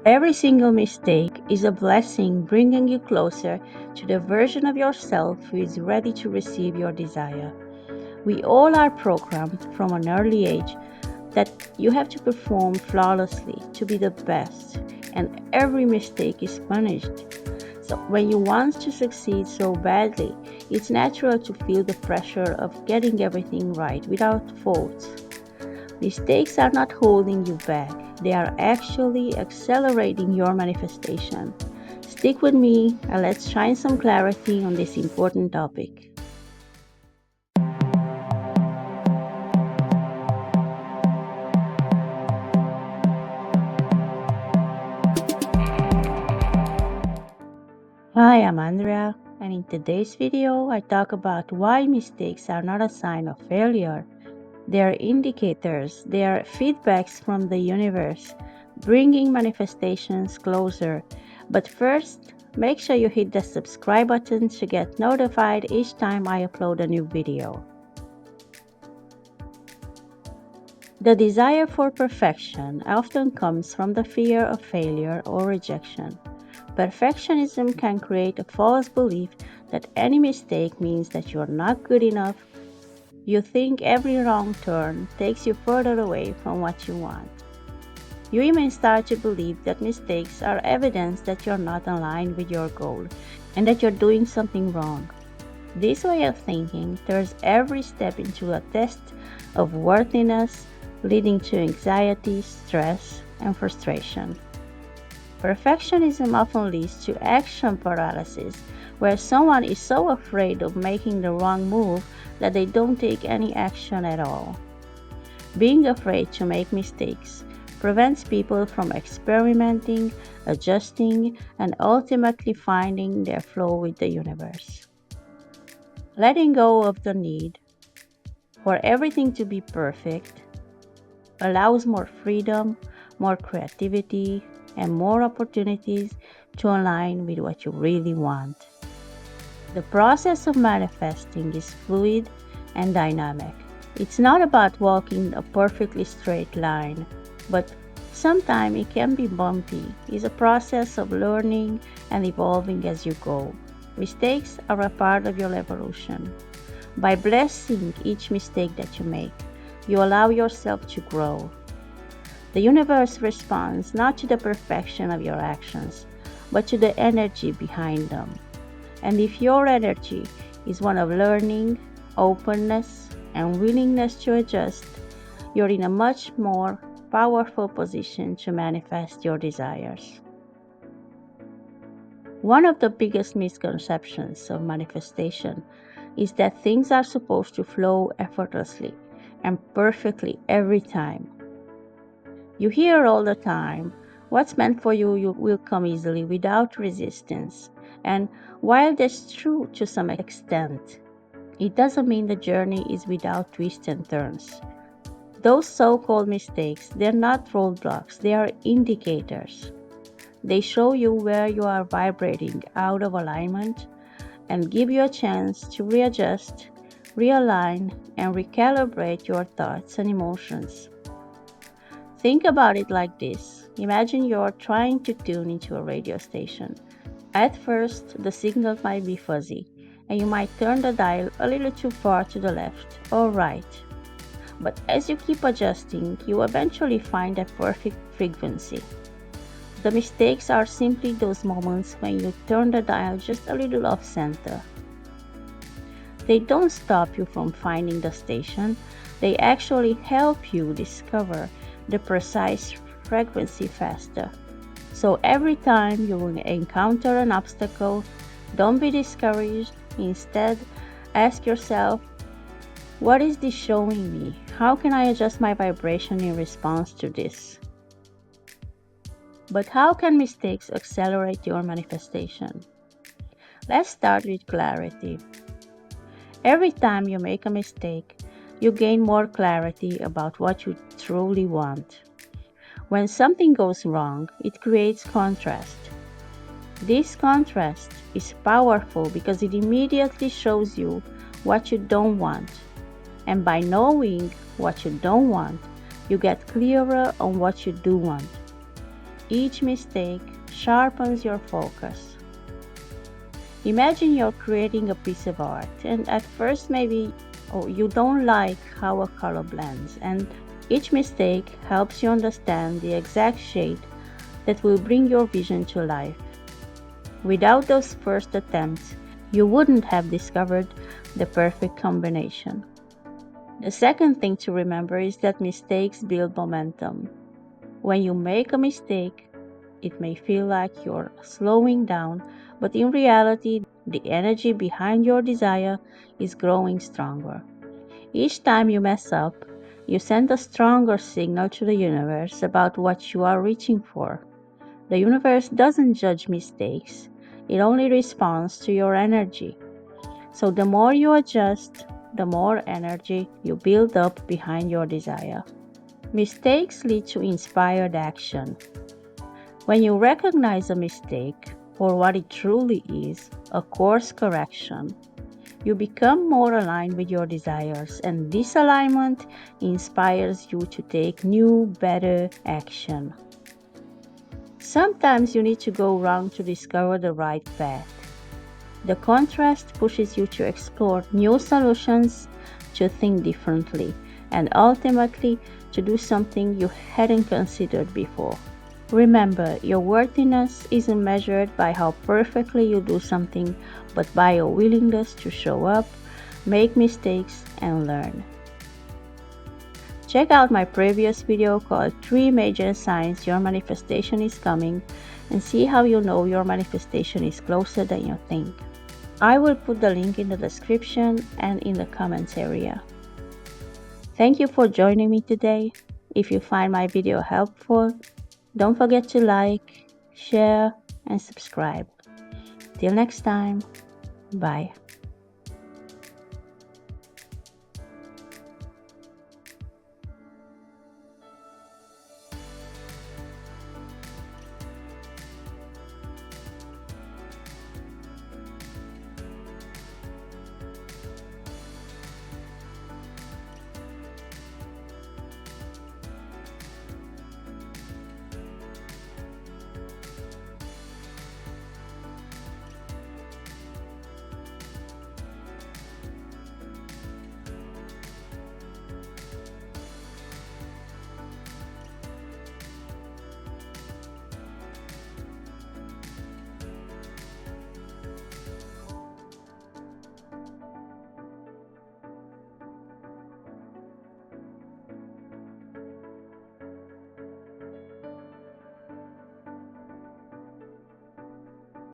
Every single mistake is a blessing, bringing you closer to the version of yourself who is ready to receive your desire. We all are programmed from an early age that you have to perform flawlessly to be the best, and every mistake is punished. So when you want to succeed so badly, it's natural to feel the pressure of getting everything right without faults. Mistakes are not holding you back, they are actually accelerating your manifestation. Stick with me and let's shine some clarity on this important topic. Hi, I'm Andrea, and in today's video, I talk about why mistakes are not a sign of failure. They are indicators, they are feedbacks from the universe, bringing manifestations closer. But first, make sure you hit the subscribe button to get notified each time I upload a new video. The desire for perfection often comes from the fear of failure or rejection. Perfectionism can create a false belief that any mistake means that you're not good enough. You think every wrong turn takes you further away from what you want. You even start to believe that mistakes are evidence that you're not aligned with your goal and that you're doing something wrong. This way of thinking turns every step into a test of worthiness, leading to anxiety, stress, and frustration. Perfectionism often leads to action paralysis, where someone is so afraid of making the wrong move that they don't take any action at all. Being afraid to make mistakes prevents people from experimenting, adjusting, and ultimately finding their flow with the universe. Letting go of the need for everything to be perfect allows more freedom, more creativity, and more opportunities to align with what you really want. The process of manifesting is fluid and dynamic. It's not about walking a perfectly straight line, but sometimes it can be bumpy. It's a process of learning and evolving as you go. Mistakes are a part of your evolution. By blessing each mistake that you make, you allow yourself to grow. The universe responds not to the perfection of your actions, but to the energy behind them. And if your energy is one of learning, openness, and willingness to adjust, you're in a much more powerful position to manifest your desires. One of the biggest misconceptions of manifestation is that things are supposed to flow effortlessly and perfectly every time. You hear all the time, what's meant for you will come easily without resistance. And while that's true to some extent, it doesn't mean the journey is without twists and turns. Those so-called mistakes, they're not roadblocks, they are indicators. They show you where you are vibrating out of alignment and give you a chance to readjust, realign, and recalibrate your thoughts and emotions. Think about it like this. Imagine you're trying to tune into a radio station. At first, the signal might be fuzzy, and you might turn the dial a little too far to the left or right. But as you keep adjusting, you eventually find a perfect frequency. The mistakes are simply those moments when you turn the dial just a little off center. They don't stop you from finding the station, they actually help you discover the precise frequency faster. So every time you encounter an obstacle, don't be discouraged. Instead, ask yourself, what is this showing me? How can I adjust my vibration in response to this? But how can mistakes accelerate your manifestation? Let's start with clarity. Every time you make a mistake, you gain more clarity about what you truly want. When something goes wrong, it creates contrast. This contrast is powerful because it immediately shows you what you don't want. And by knowing what you don't want, you get clearer on what you do want. Each mistake sharpens your focus. Imagine you're creating a piece of art, and at first maybe you don't like how a color blends, and each mistake helps you understand the exact shade that will bring your vision to life. Without those first attempts, you wouldn't have discovered the perfect combination. The second thing to remember is that mistakes build momentum. When you make a mistake, it may feel like you're slowing down, but in reality, the energy behind your desire is growing stronger. Each time you mess up, you send a stronger signal to the universe about what you are reaching for. The universe doesn't judge mistakes, it only responds to your energy. So the more you adjust, the more energy you build up behind your desire. Mistakes lead to inspired action. When you recognize a mistake for what it truly is, a course correction, you become more aligned with your desires, and this alignment inspires you to take new, better action. Sometimes you need to go wrong to discover the right path. The contrast pushes you to explore new solutions, to think differently, and ultimately to do something you hadn't considered before. Remember, your worthiness isn't measured by how perfectly you do something, but by your willingness to show up, make mistakes, and learn. Check out my previous video called 3 Major Signs Your Manifestation is Coming and see how you know your manifestation is closer than you think. I will put the link in the description and in the comments area. Thank you for joining me today. If you find my video helpful, don't forget to like, share, and subscribe. Till next time, bye.